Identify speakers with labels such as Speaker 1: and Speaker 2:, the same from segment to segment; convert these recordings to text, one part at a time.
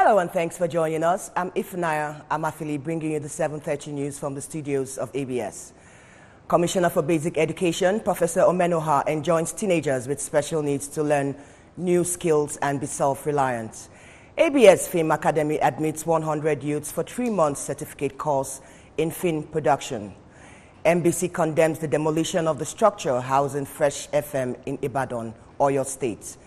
Speaker 1: Hello and thanks for joining us. I'm Ifunaya Amafili, bringing you the 7:30 news from the studios of ABS. Commissioner for Basic Education, Professor Omenoha, enjoins teenagers with special needs to learn new skills and be self-reliant. ABS Film Academy admits 100 youths for 3 months certificate course in film production. MBC condemns the demolition of the structure housing Fresh FM in Ibadan, Oyo State.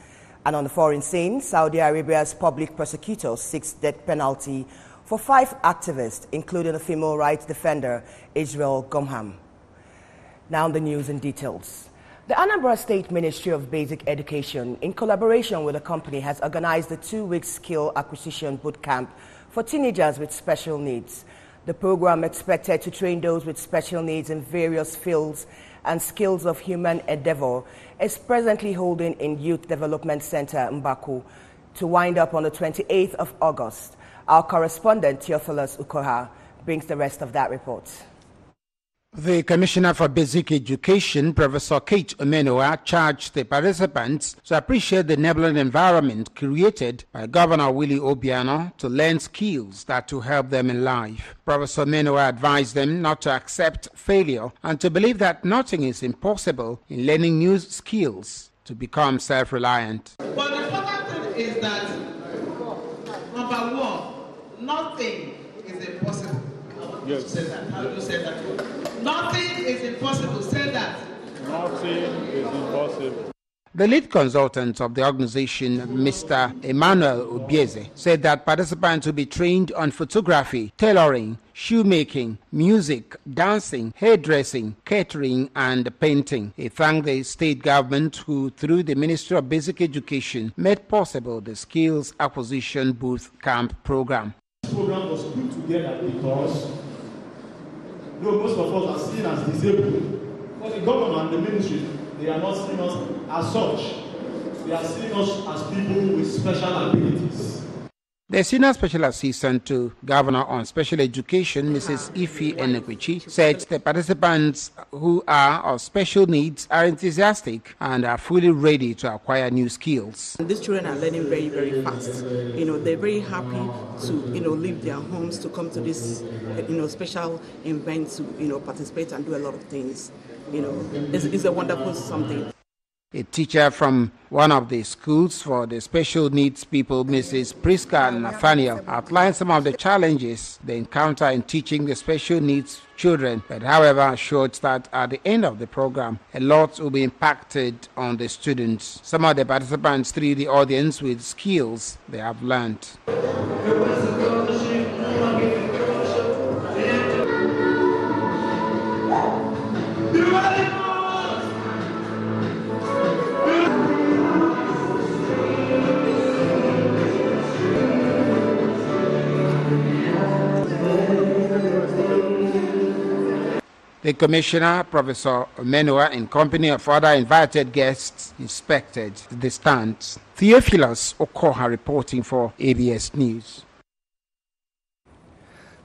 Speaker 1: And on the foreign scene, Saudi Arabia's public prosecutor seeks death penalty for 5 activists, including a female rights defender, Israel Gomham. Now the news in details. The Anambra State Ministry of Basic Education, in collaboration with a company, has organized a 2-week skill acquisition boot camp for teenagers with special needs. The program, expected to train those with special needs in various fields and skills of human endeavor, is presently holding in Youth Development Center Mbaku to wind up on the 28th of August. Our correspondent, Theophilus Ukoha, brings the rest of that report.
Speaker 2: The Commissioner for Basic Education, Professor Kate Omenoha, charged the participants to appreciate the enabling environment created by Governor Willie Obiano to learn skills that will help them in life. Professor Omenoha advised them not to accept failure and to believe that nothing is impossible in learning new skills to become self-reliant.
Speaker 3: But the important thing is that, number one, nothing is impossible.
Speaker 4: Yes.
Speaker 3: Say that. How do you say that? Nothing is impossible. Say that.
Speaker 4: Nothing is impossible.
Speaker 2: The lead consultant of the organization, Mr. Emmanuel Obieze, said that participants will be trained on photography, tailoring, shoemaking, music, dancing, hairdressing, catering, and painting. He thanked the state government who, through the Ministry of Basic Education, made possible the Skills Acquisition Boot Camp program.
Speaker 5: This program was put together because most of us are seen as disabled. But the government and the ministry, they are not seeing us as such. They are seeing us as people with special abilities.
Speaker 2: The Senior Special Assistant to Governor on Special Education, Mrs. Ifi Enekwichi, said the participants who are of special needs are enthusiastic and are fully ready to acquire new skills.
Speaker 6: These children are learning very, very fast. They're very happy to, leave their homes to come to this, special event to, participate and do a lot of things. It's a wonderful something.
Speaker 2: A teacher from one of the schools for the special needs people, Mrs. Priska Nathaniel, outlined some of the challenges they encounter in teaching the special needs children, but however assured that at the end of the program, a lot will be impacted on the students. Some of the participants through the audience with skills they have learned. The Commissioner, Professor Omenoha, in company of other invited guests, inspected the stands. Theophilus Okoha reporting for ABS News.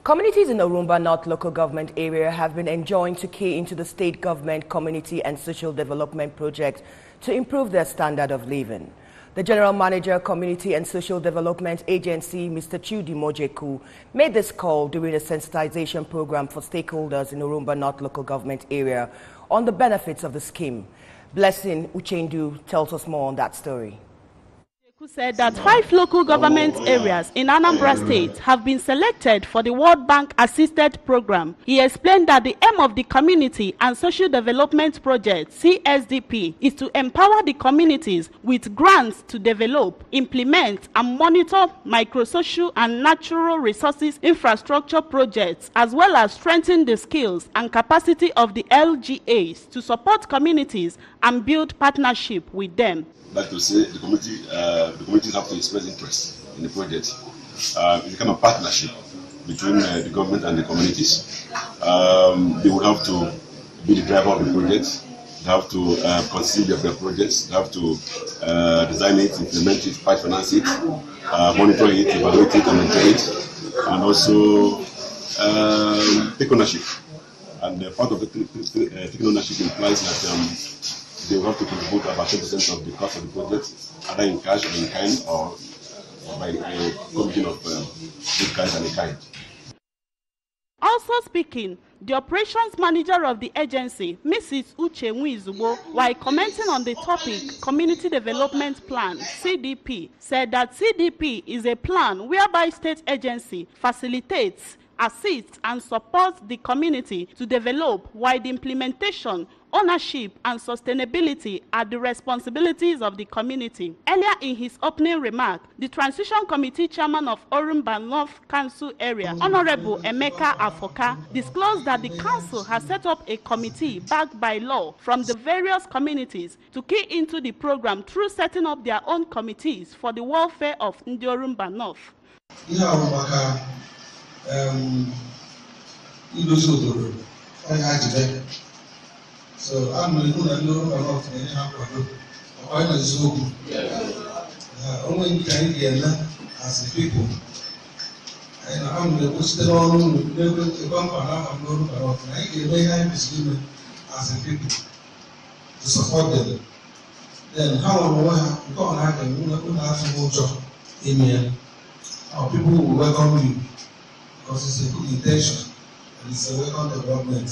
Speaker 1: Communities in Orumba North local government area have been enjoined to key into the state government community and social development project to improve their standard of living. The General Manager, Community and Social Development Agency, Mr. Chudi Mojeku, made this call during a sensitization program for stakeholders in Orumba North local government area on the benefits of the scheme. Blessing Uchendu tells us more on that story.
Speaker 7: Who said that 5 local government areas in Anambra State have been selected for the World Bank Assisted Program. He explained that the aim of the Community and Social Development Project, CSDP, is to empower the communities with grants to develop, implement, and monitor microsocial and natural resources infrastructure projects, as well as strengthen the skills and capacity of the LGAs to support communities and build partnership with them.
Speaker 8: Like to say, the communities have to express interest in the project. It's a kind of partnership between the government and the communities. They would have to be the driver of the project. They have to conceive their projects. They have to design it, implement it, finance it, monitor it, evaluate it, and maintain it, and also take ownership. And part of the taking ownership implies that they will have to contribute about 10% of the cost of the project, either in cash or in kind, or by a commission of good kinds and a kind.
Speaker 7: Also speaking, the operations manager of the agency, Mrs. Uche Nwizubo, while commenting on the topic Community Development Plan, CDP, said that CDP is a plan whereby state agency facilitates, assists and supports the community to develop, while the implementation, ownership and sustainability are the responsibilities of the community. Earlier in his opening remark, the Transition Committee Chairman of Orumba North Council Area, Honorable Emeka Afoka, disclosed that the council has set up a committee backed by law from the various communities to key into the program through setting up their own committees for the welfare of Ndi Orumba North.
Speaker 9: So I'm going to know about the only kind as the people. And I'm going to stay on the company as the people to support them. Then how am I going to have a job in here? Our people will welcome you because it's a good intention and it's a welcome development.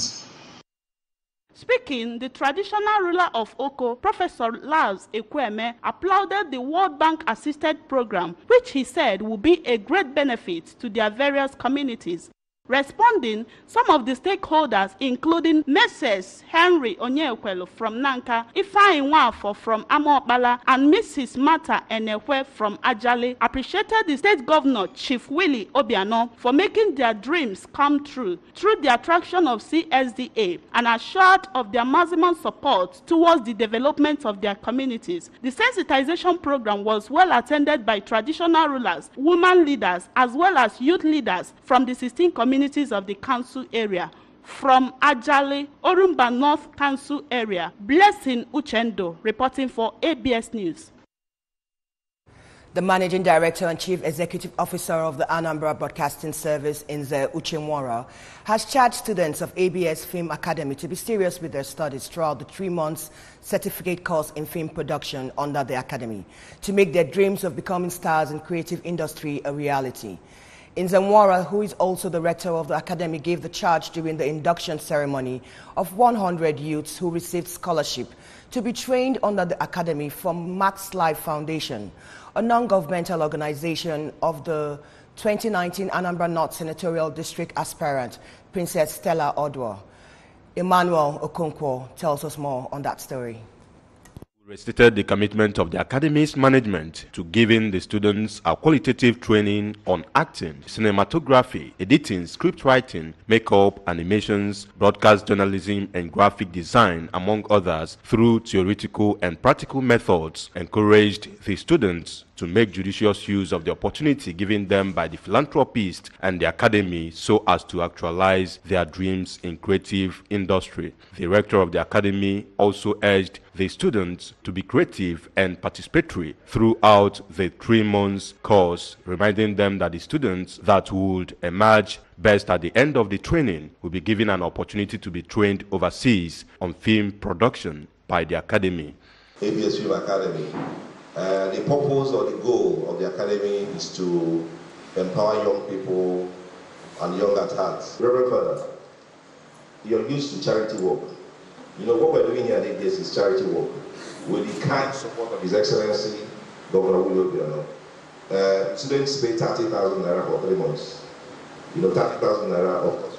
Speaker 7: Speaking, the traditional ruler of Oko, Professor Lars Ekweme, applauded the World Bank assisted program, which he said will be a great benefit to their various communities. Responding, some of the stakeholders, including Mrs. Henry Onyekwelu from Nanka, Ifeanyi Nwafo from Amokbala, and Mrs. Martha Enekwe from Ajale, appreciated the state governor, Chief Willie Obiano, for making their dreams come true through the attraction of CSDA and assured of their maximum support towards the development of their communities. The sensitization program was well attended by traditional rulers, women leaders, as well as youth leaders from the 16 communities of the council area. From Ajale, Orumba North Council area, Blessing Uchendo reporting for ABS News.
Speaker 1: The Managing Director and Chief Executive Officer of the Anambra Broadcasting Service, Nze Uchenwara, has charged students of ABS Film Academy to be serious with their studies throughout the 3 months certificate course in film production under the academy to make their dreams of becoming stars in creative industry a reality. Nzemwara, who is also the rector of the academy, gave the charge during the induction ceremony of 100 youths who received scholarship to be trained under the academy from Max Life Foundation, a non-governmental organization of the 2019 Anambra North Senatorial District aspirant, Princess Stella Odwa. Emmanuel Okonkwo tells us more on that story.
Speaker 10: Restated the commitment of the academy's management to giving the students a qualitative training on acting, cinematography, editing, script writing, makeup, animations, broadcast journalism, and graphic design, among others, through theoretical and practical methods, encouraged the students to make judicious use of the opportunity given them by the philanthropist and the academy so as to actualize their dreams in creative industry. The rector of the academy also urged the students to be creative and participatory throughout the 3 months course, reminding them that the students that would emerge best at the end of the training will be given an opportunity to be trained overseas on film production by the academy.
Speaker 11: ABS Film Academy. The purpose or the goal of the academy is to empower young people and young at heart. Reverend Father, you're used to charity work. You know, what we're doing here at ABS is charity work with the kind support of His Excellency, Governor Willie Obiano. Students pay 30,000 naira for 3 months. You know, 30,000 naira, of course.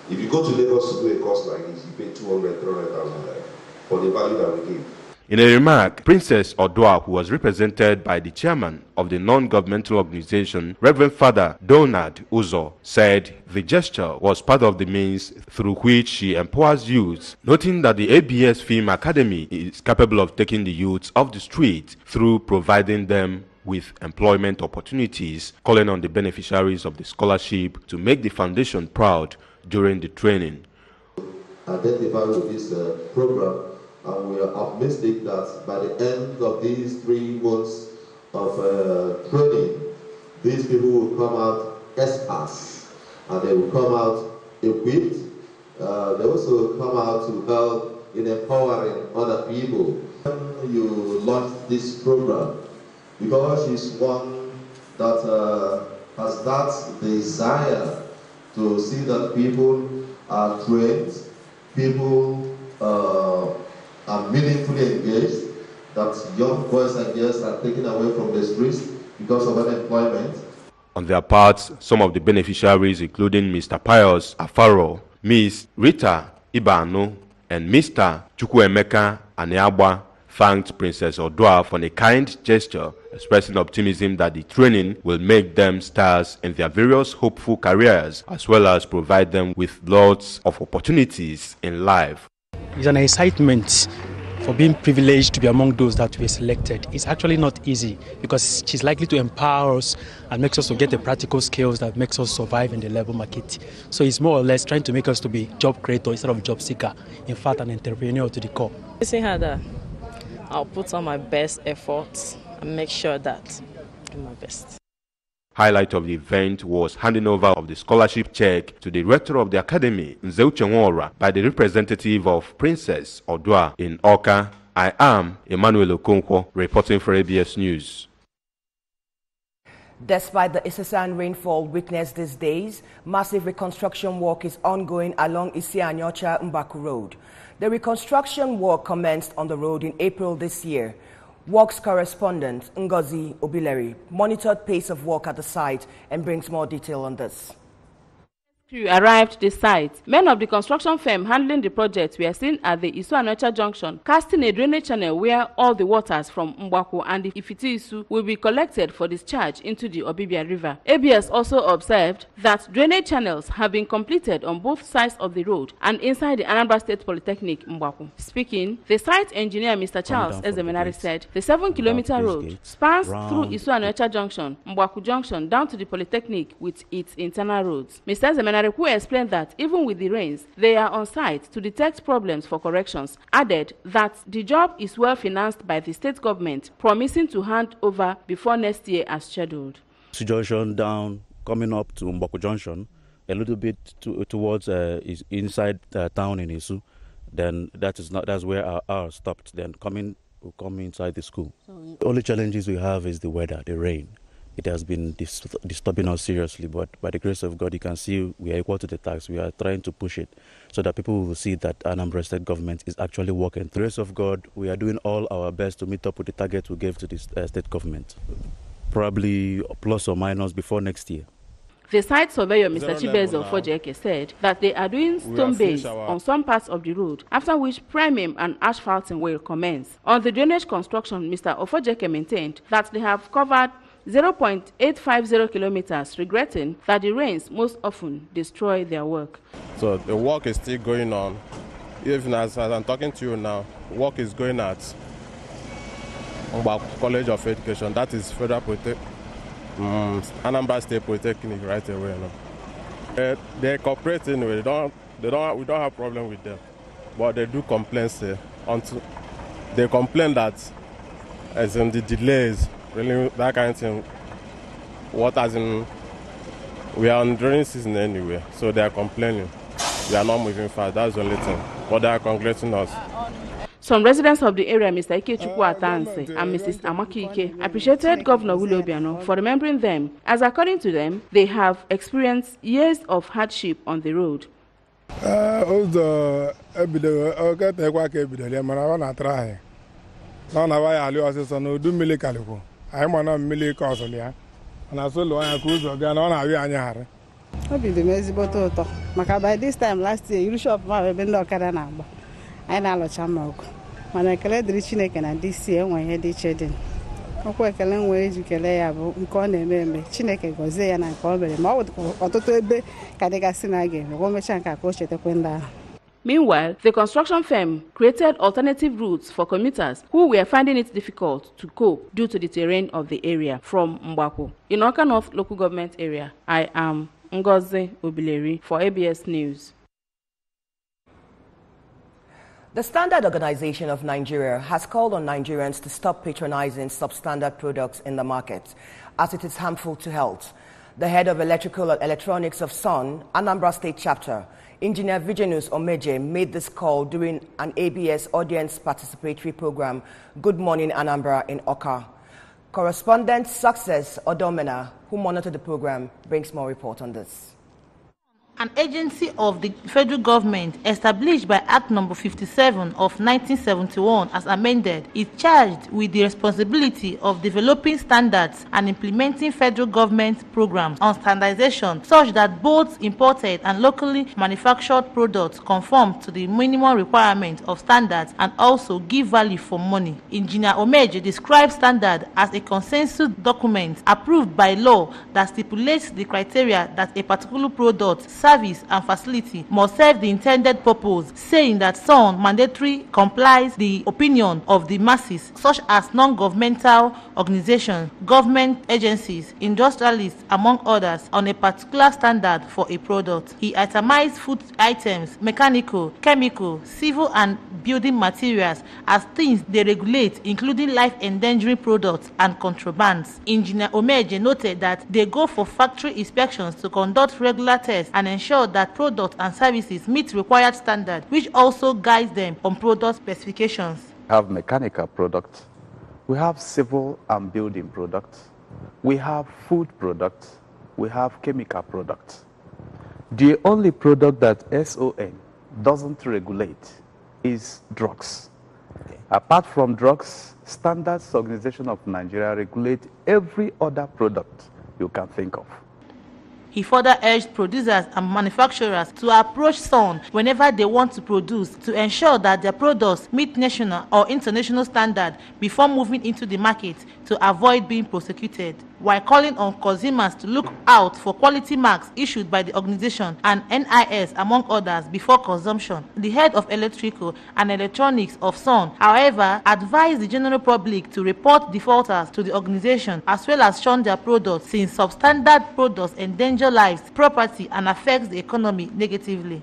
Speaker 11: If you go to Lagos to do a course like this, you pay 200,000, 300,000 naira for the value that we give.
Speaker 10: In a remark, Princess Odwa, who was represented by the chairman of the non-governmental organization, Reverend Father Donald Uzo, said the gesture was part of the means through which she empowers youths, noting that the ABS Film Academy is capable of taking the youths off the street through providing them with employment opportunities, calling on the beneficiaries of the scholarship to make the foundation proud during the training.
Speaker 11: Identify with this program. And we are optimistic that by the end of these 3 months of training, these people will come out experts and they will come out equipped. They also come out to help in empowering other people. You launched this program because it's one that has that desire to see that people are trained, people are meaningfully engaged, that young boys and girls are taken away from the streets because of unemployment.
Speaker 10: On their parts, some of the beneficiaries, including Mr. Pius Afaro, Ms. Rita Ibano, and Mr. Chukwuemeka Aniagba, thanked Princess Odua for a kind gesture, expressing optimism that the training will make them stars in their various hopeful careers, as well as provide them with lots of opportunities in life.
Speaker 12: It's an excitement for being privileged to be among those that were selected. It's actually not easy because she's likely to empower us and makes us to get the practical skills that makes us survive in the labor market. So it's more or less trying to make us to be job creator instead of job seeker. In fact, an entrepreneur to the core.
Speaker 13: Facing her that I'll put on my best efforts and make sure that I do my best.
Speaker 10: Highlight of the event was handing over of the scholarship check to the rector of the academy, Nzeuche Nwora, by the representative of Princess Odua in Oka. I am Emmanuel Okonkwo, reporting for ABS News.
Speaker 1: Despite the incessant rainfall witnessed these days, massive reconstruction work is ongoing along Isianyocha-Mbaku Road. The reconstruction work commenced on the road in April this year. Works correspondent Ngozi Obileri monitored pace of work at the site and brings more detail on this.
Speaker 7: Arrived at the site. Men of the construction firm handling the project were seen at the Isu-Anocha junction, casting a drainage channel where all the waters from Mbwaku and the Ifiti-Isu will be collected for discharge into the Obibia River. ABS also observed that drainage channels have been completed on both sides of the road and inside the Anambra State Polytechnic, Mbwaku. Speaking, the site engineer Mr. Charles Ezemenari said the 7-kilometer road spans through Isu-Anocha junction, Mbwaku junction down to the Polytechnic with its internal roads. Mr. Ezemenari, who explained that even with the rains, they are on site to detect problems for corrections, added that the job is well financed by the state government, promising to hand over before next year as scheduled.
Speaker 14: Junction down, coming up to Mboko Junction, a little bit towards inside town in Isu, then that's where our hour stopped. Then we'll come inside the school. The only challenges we have is the weather, the rain. It has been disturbing us seriously, but by the grace of God, you can see we are equal to the task. We are trying to push it so that people will see that Anambra State government is actually working. Through the grace of God, we are doing all our best to meet up with the target we gave to the state government, probably plus or minus before next year.
Speaker 7: The site surveyor, Mr. Chibezo Fojeke, said that they are doing stone base on some parts of the road, after which priming and asphalting will commence. On the drainage construction, Mr. Ofojeke maintained that they have covered 0.850 kilometers, regretting that the rains most often destroy their work.
Speaker 4: So the work is still going on. Even as I'm talking to you now, work is going at College of Education. That is Federal Anambra State Polytechnic right away. No? They're cooperating. We don't have problem with them, but they do complaints. They complain that as in the delays. Really, that kind of thing. What as in, we are on rainy season anyway, so they are complaining. We are not moving fast. That's the only thing. But they are congratulating us.
Speaker 7: Some residents of the area, Mr. Ike Chukwu Atanse and Mrs. Amaki Ike, appreciated Governor Willie Obiano for remembering them, as according to them, they have experienced years of hardship on the road.
Speaker 15: I'm on a million causalia, and I saw Loya Cruz of Ganona Vianahara.
Speaker 16: I'll the Mesiboto. Maka by this time last year, you shop my window Cadanamba. I know Chamok. When I collect the chicken and this year when I had each other. I work a long way to Calais, Corner, Chineke, Gose, and I call them out or to be Cadagasina again, Womachanka coach at the Quenda.
Speaker 7: Meanwhile, the construction firm created alternative routes for commuters who were finding it difficult to cope due to the terrain of the area from Mbwaku. In Oka North local government area, I am Ngozi Obileri for ABS News.
Speaker 1: The Standard Organization of Nigeria has called on Nigerians to stop patronizing substandard products in the market, as it is harmful to health. The head of Electrical and Electronics of SON, Anambra State Chapter, Engineer Vigenus Omeje, made this call during an ABS audience participatory program, Good Morning Anambra in Oka. Correspondent Success Odomena, who monitored the program, brings more report on this.
Speaker 17: An agency of the federal government established by Act No. 57 of 1971 as amended is charged with the responsibility of developing standards and implementing federal government programs on standardization such that both imported and locally manufactured products conform to the minimum requirement of standards and also give value for money. Engineer Omeje describes standard as a consensus document approved by law that stipulates the criteria that a particular product, service and facility must serve the intended purpose, saying that some mandatory complies the opinion of the masses, such as non-governmental organizations, government agencies, industrialists, among others, on a particular standard for a product. He itemized food items, mechanical, chemical, civil and building materials as things they regulate, including life-endangering products and contrabands. Engineer Omeje noted that they go for factory inspections to conduct regular tests and ensure that products and services meet required standards, which also guides them on product specifications.
Speaker 18: We have mechanical products, we have civil and building products, we have food products, we have chemical products. The only product that SON doesn't regulate is drugs. Okay. Apart from drugs, Standards Organization of Nigeria regulates every other product you can think of.
Speaker 17: He further urged producers and manufacturers to approach SON whenever they want to produce to ensure that their products meet national or international standards before moving into the market to avoid being prosecuted, while calling on consumers to look out for quality marks issued by the organization and NIS, among others, before consumption. The head of electrical and electronics of SON, however, advised the general public to report defaulters to the organization as well as shun their products, since substandard products endanger lives, property, and affects the economy negatively.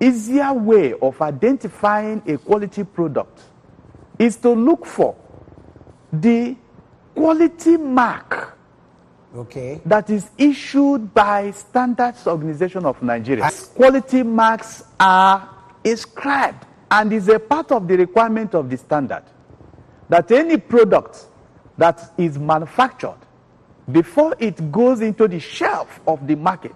Speaker 18: Easier way of identifying a quality product is to look for the quality mark that is issued by Standards Organization of Nigeria. Quality marks are inscribed and is a part of the requirement of the standard that any product that is manufactured before it goes into the shelf of the market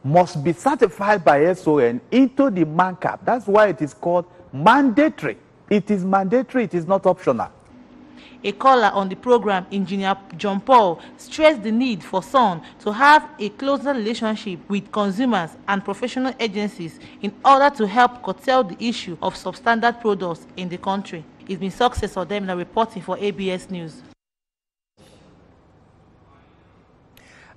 Speaker 18: must be certified by SON into the MANCAP. That's why it is called mandatory. It is mandatory, it is not optional.
Speaker 17: A caller on the program, Engineer John Paul, stressed the need for SON to have a closer relationship with consumers and professional agencies in order to help curtail the issue of substandard products in the country. It's been Success Odomena reporting for ABS News.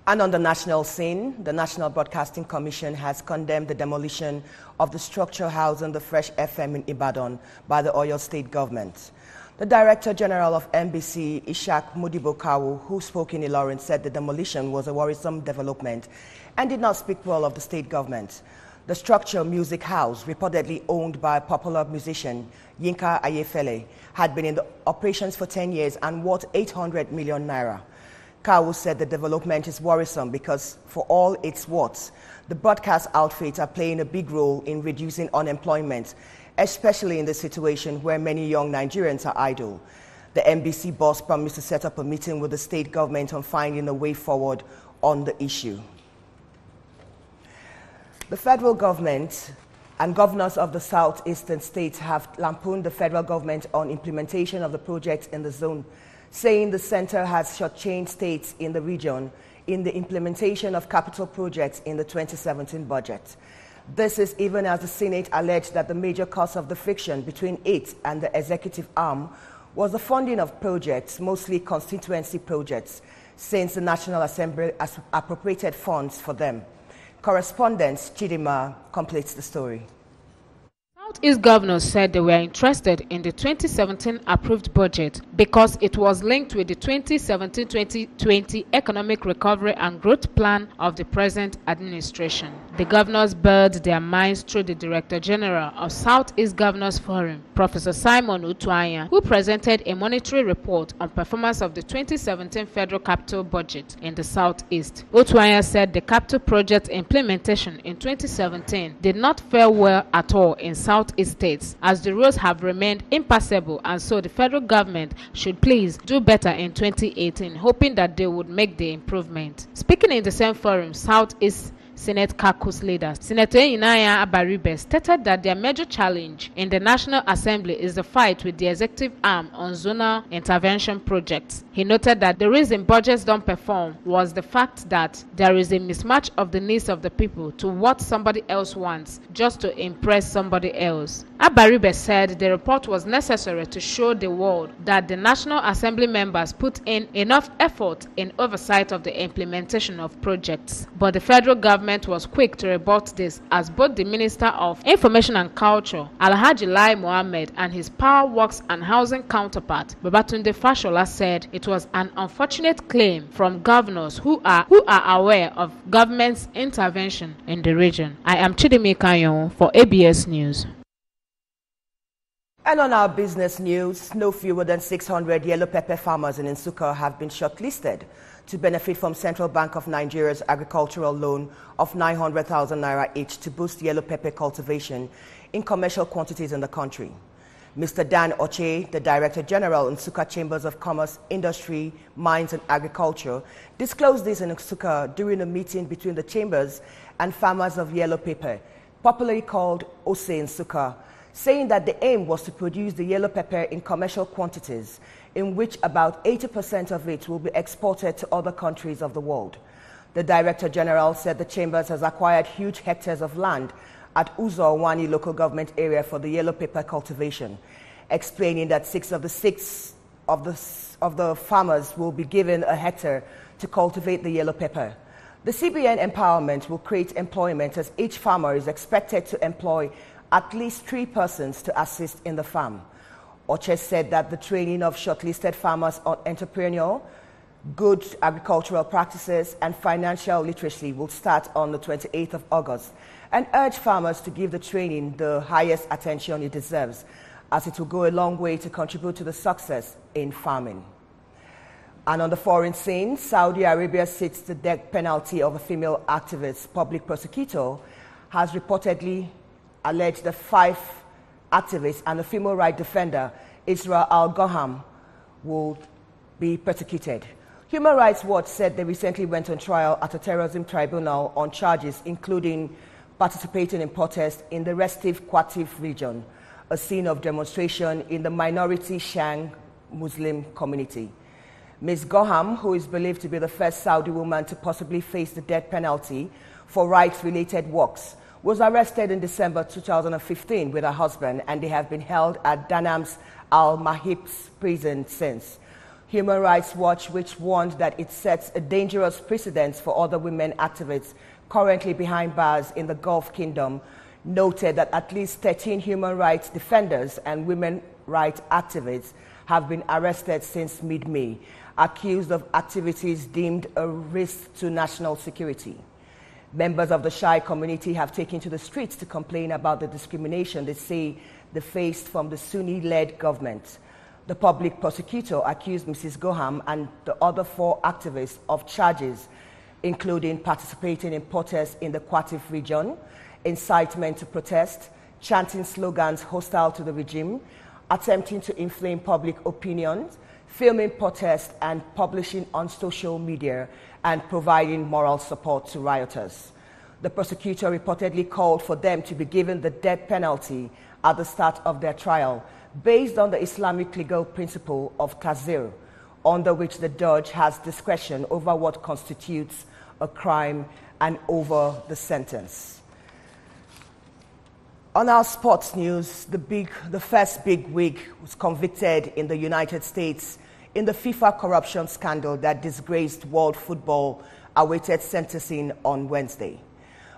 Speaker 1: And on the national scene, the National Broadcasting Commission has condemned the demolition of the structure housing the Fresh FM in Ibadan by the Oyo State government. The Director General of NBC, Ishak Modibo Kawu, who spoke in Ilorin, said the demolition was a worrisome development and did not speak well of the state government. The structure music house, reportedly owned by popular musician Yinka Ayefele, had been in the operations for 10 years and worth 800 million naira. Kawu said the development is worrisome because, for all its worth, the broadcast outfits are playing a big role in reducing unemployment, especially in the situation where many young Nigerians are idle. The NBC boss promised to set up a meeting with the state government on finding a way forward on the issue. The federal government and governors of the southeastern states have lampooned the federal government on implementation of the projects in the zone, saying the center has shortchanged states in the region in the implementation of capital projects in the 2017 budget. This is even as the Senate alleged that the major cause of the friction between it and the executive arm was the funding of projects, mostly constituency projects, since the National Assembly has appropriated funds for them. Correspondent Chidima completes the story.
Speaker 19: Southeast governors said they were interested in the 2017 approved budget because it was linked with the 2017-2020 economic recovery and growth plan of the present administration. The governors bared their minds through the Director General of Southeast Governors Forum, Professor Simon Utuanya, who presented a monetary report on performance of the 2017 federal capital budget in the Southeast. Utuanya said the capital project implementation in 2017 did not fare well at all in Southeast states, as the roads have remained impassable, and so the federal government should please do better in 2018, hoping that they would make the improvement. Speaking in the same forum, Southeast Senate caucus leader Senator Inaya Abaribe stated that their major challenge in the National Assembly is the fight with the executive arm on zonal intervention projects. He noted that the reason budgets don't perform was the fact that there is a mismatch of the needs of the people to what somebody else wants just to impress somebody else. Abaribe said the report was necessary to show the world that the National Assembly members put in enough effort in oversight of the implementation of projects. But the federal government was quick to rebut this, as both the Minister of Information and Culture, Alhaji Lai Mohammed, and his Power Works and Housing counterpart, Babatunde Fashola, said it was an unfortunate claim from governors who are aware of government's intervention in the region. I am Chidimi Kanyon for ABS News.
Speaker 1: And on our business news, no fewer than 600 yellow pepper farmers in Nsukka have been shortlisted to benefit from Central Bank of Nigeria's agricultural loan of 900,000 naira each to boost yellow pepper cultivation in commercial quantities in the country. Mr. Dan Oche, the Director General in Nsukka Chambers of Commerce, Industry, Mines and Agriculture, disclosed this in Nsukka during a meeting between the chambers and farmers of yellow pepper, popularly called Ose Nsukka, saying that the aim was to produce the yellow pepper in commercial quantities, in which about 80% of it will be exported to other countries of the world. The Director General said the Chambers has acquired huge hectares of land at Uzo Wani local government area for the yellow pepper cultivation, explaining that six of the farmers will be given a hectare to cultivate the yellow pepper. The CBN empowerment will create employment, as each farmer is expected to employ at least 3 persons to assist in the farm. Oche said that the training of shortlisted farmers on entrepreneurial, good agricultural practices and financial literacy will start on the 28th of August, and urged farmers to give the training the highest attention it deserves, as it will go a long way to contribute to the success in farming. And on the foreign scene, Saudi Arabia sits the death penalty of a female activist. Public prosecutor has reportedly alleged that 5 activists and a female rights defender, Isra Al-Goham, will be persecuted. Human Rights Watch said they recently went on trial at a terrorism tribunal on charges including participating in protests in the restive Qatif region, a scene of demonstration in the minority Shang Muslim community. Ms. Goham, who is believed to be the first Saudi woman to possibly face the death penalty for rights-related works, was arrested in December 2015 with her husband, and they have been held at Danam's Al-Mahib's prison since. Human Rights Watch, which warned that it sets a dangerous precedent for other women activists currently behind bars in the Gulf Kingdom, noted that at least 13 human rights defenders and women rights activists have been arrested since mid-May, accused of activities deemed a risk to national security. Members of the Shai community have taken to the streets to complain about the discrimination they say they faced from the Sunni-led government. The public prosecutor accused Mrs. Goham and the other 4 activists of charges, including participating in protests in the Qatif region, incitement to protest, chanting slogans hostile to the regime, attempting to inflame public opinion, filming protests and publishing on social media, and providing moral support to rioters. The prosecutor reportedly called for them to be given the death penalty at the start of their trial, based on the Islamic legal principle of tazir, under which the judge has discretion over what constitutes a crime and over the sentence. On our sports news, the first big wig was convicted in the United States in the FIFA corruption scandal that disgraced world football awaited sentencing on Wednesday.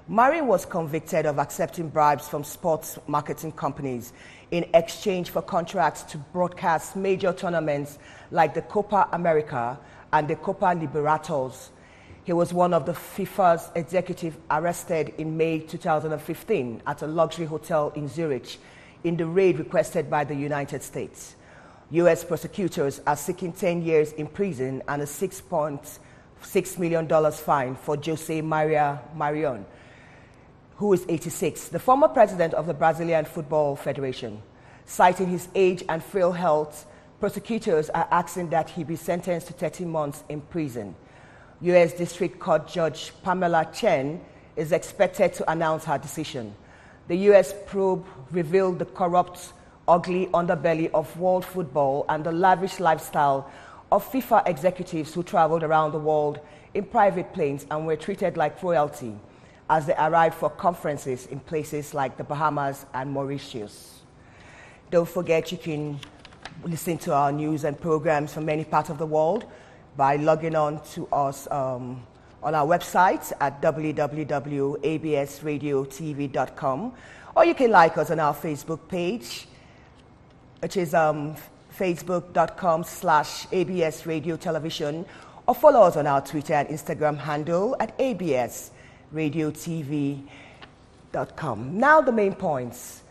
Speaker 1: Marin was convicted of accepting bribes from sports marketing companies in exchange for contracts to broadcast major tournaments like the Copa America and the Copa Libertadores. He was one of the FIFA's executives arrested in May 2015 at a luxury hotel in Zurich in the raid requested by the United States. U.S. prosecutors are seeking 10 years in prison and a $6.6 million fine for Jose Maria Marion, who is 86, the former president of the Brazilian Football Federation. Citing his age and frail health, prosecutors are asking that he be sentenced to 13 months in prison. U.S. District Court Judge Pamela Chen is expected to announce her decision. The U.S. probe revealed the corrupt, ugly underbelly of world football and the lavish lifestyle of FIFA executives who traveled around the world in private planes and were treated like royalty as they arrived for conferences in places like the Bahamas and Mauritius. Don't forget you can listen to our news and programs from many parts of the world by logging on to us on our website at www.absradiotv.com, or you can like us on our Facebook page, which is facebook.com/ABS Radio Television, or follow us on our Twitter and Instagram handle at absradiotv.com. Now the main points.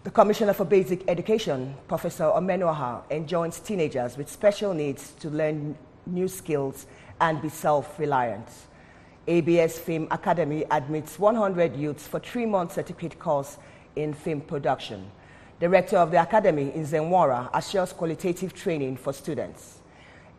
Speaker 1: The Commissioner for Basic Education, Professor Omenoha, enjoins teenagers with special needs to learn new skills and be self-reliant. ABS Film Academy admits 100 youths for 3-month certificate course in film production. Director of the Academy in Zenwara assures qualitative training for students.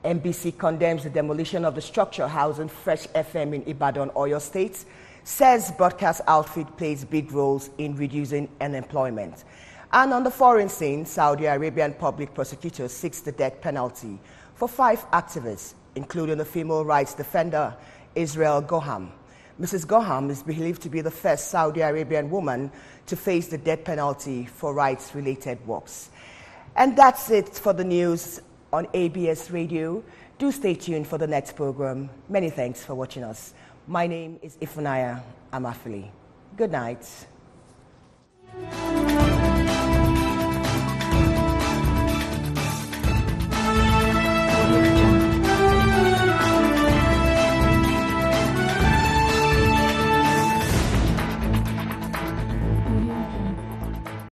Speaker 1: MBC condemns the demolition of the structure housing Fresh FM in Ibadan, Oyo State, says broadcast outfit plays big roles in reducing unemployment. And on the foreign scene, Saudi Arabian public prosecutor seeks the death penalty for 5 activists, including the female rights defender Israel Goham. Mrs. Goham is believed to be the first Saudi Arabian woman to face the death penalty for rights-related works. And that's it for the news on ABS Radio. Do stay tuned for the next program. Many thanks for watching us. My name is Ifunaya Amafili. Good night.